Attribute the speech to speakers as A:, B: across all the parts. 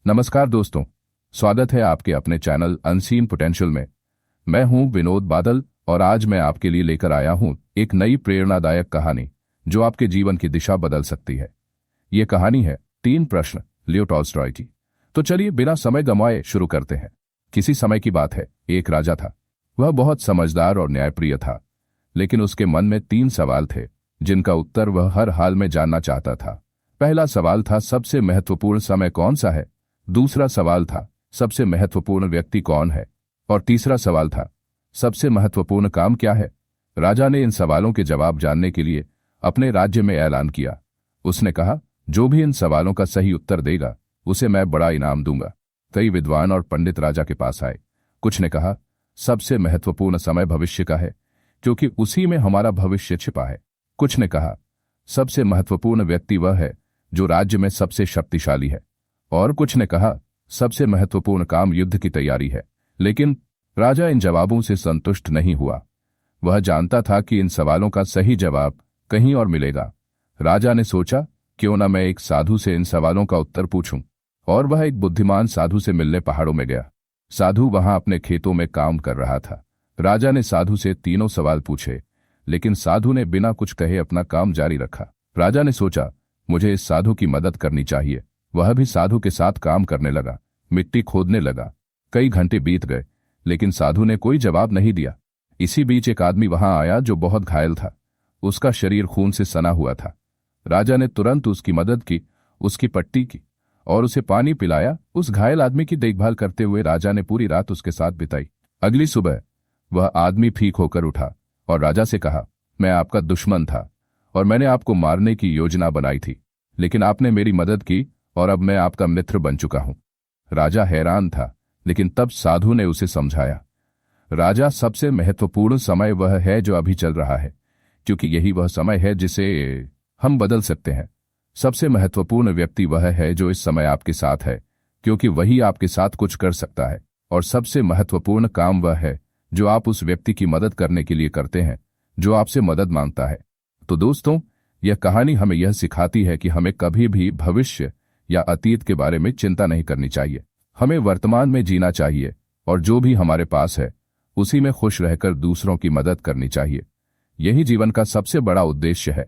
A: नमस्कार दोस्तों, स्वागत है आपके अपने चैनल अनसीन पोटेंशियल में। मैं हूं विनोद बादल और आज मैं आपके लिए लेकर आया हूं एक नई प्रेरणादायक कहानी जो आपके जीवन की दिशा बदल सकती है। ये कहानी है 3 प्रश्न लियो टॉल्स्टॉय की। तो चलिए बिना समय गंवाए शुरू करते हैं। किसी समय की बात है, एक राजा था। वह बहुत समझदार और न्यायप्रिय था, लेकिन उसके मन में 3 सवाल थे जिनका उत्तर वह हर हाल में जानना चाहता था। पहला सवाल था, सबसे महत्वपूर्ण समय कौन सा है। दूसरा सवाल था, सबसे महत्वपूर्ण व्यक्ति कौन है। और तीसरा सवाल था, सबसे महत्वपूर्ण काम क्या है। राजा ने इन सवालों के जवाब जानने के लिए अपने राज्य में ऐलान किया। उसने कहा, जो भी इन सवालों का सही उत्तर देगा उसे मैं बड़ा इनाम दूंगा। कई विद्वान और पंडित राजा के पास आए। कुछ ने कहा, सबसे महत्वपूर्ण समय भविष्य का है, क्योंकि उसी में हमारा भविष्य छिपा है। कुछ ने कहा, सबसे महत्वपूर्ण व्यक्ति वह है जो राज्य में सबसे शक्तिशाली है। और कुछ ने कहा, सबसे महत्वपूर्ण काम युद्ध की तैयारी है। लेकिन राजा इन जवाबों से संतुष्ट नहीं हुआ। वह जानता था कि इन सवालों का सही जवाब कहीं और मिलेगा। राजा ने सोचा, क्यों न मैं एक साधु से इन सवालों का उत्तर पूछूं। और वह एक बुद्धिमान साधु से मिलने पहाड़ों में गया। साधु वहां अपने खेतों में काम कर रहा था। राजा ने साधु से तीनों सवाल पूछे, लेकिन साधु ने बिना कुछ कहे अपना काम जारी रखा। राजा ने सोचा, मुझे इस साधु की मदद करनी चाहिए। वह भी साधु के साथ काम करने लगा, मिट्टी खोदने लगा। कई घंटे बीत गए, लेकिन साधु ने कोई जवाब नहीं दिया। इसी बीच एक आदमी वहां आया जो बहुत घायल था। उसका शरीर खून से सना हुआ था। राजा ने तुरंत उसकी मदद की, उसकी पट्टी की और उसे पानी पिलाया। उस घायल आदमी की देखभाल करते हुए राजा ने पूरी रात उसके साथ बिताई। अगली सुबह वह आदमी ठीक होकर उठा और राजा से कहा, मैं आपका दुश्मन था और मैंने आपको मारने की योजना बनाई थी, लेकिन आपने मेरी मदद की और अब मैं आपका मित्र बन चुका हूं। राजा हैरान था, लेकिन तब साधु ने उसे समझाया, राजा, सबसे महत्वपूर्ण समय वह है जो अभी चल रहा है, क्योंकि यही वह समय है जिसे हम बदल सकते हैं। सबसे महत्वपूर्ण व्यक्ति वह है जो इस समय आपके साथ है, क्योंकि वही आपके साथ कुछ कर सकता है। और सबसे महत्वपूर्ण काम वह है जो आप उस व्यक्ति की मदद करने के लिए करते हैं जो आपसे मदद मांगता है। तो दोस्तों, यह कहानी हमें यह सिखाती है कि हमें कभी भी भविष्य या अतीत के बारे में चिंता नहीं करनी चाहिए। हमें वर्तमान में जीना चाहिए और जो भी हमारे पास है उसी में खुश रहकर दूसरों की मदद करनी चाहिए। यही जीवन का सबसे बड़ा उद्देश्य है।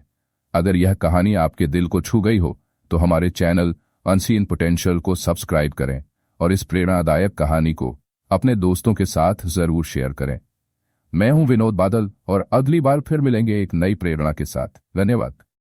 A: अगर यह कहानी आपके दिल को छू गई हो तो हमारे चैनल अनसीन पोटेंशियल को सब्सक्राइब करें और इस प्रेरणादायक कहानी को अपने दोस्तों के साथ जरूर शेयर करें। मैं हूं विनोद बादल और अगली बार फिर मिलेंगे एक नई प्रेरणा के साथ। धन्यवाद।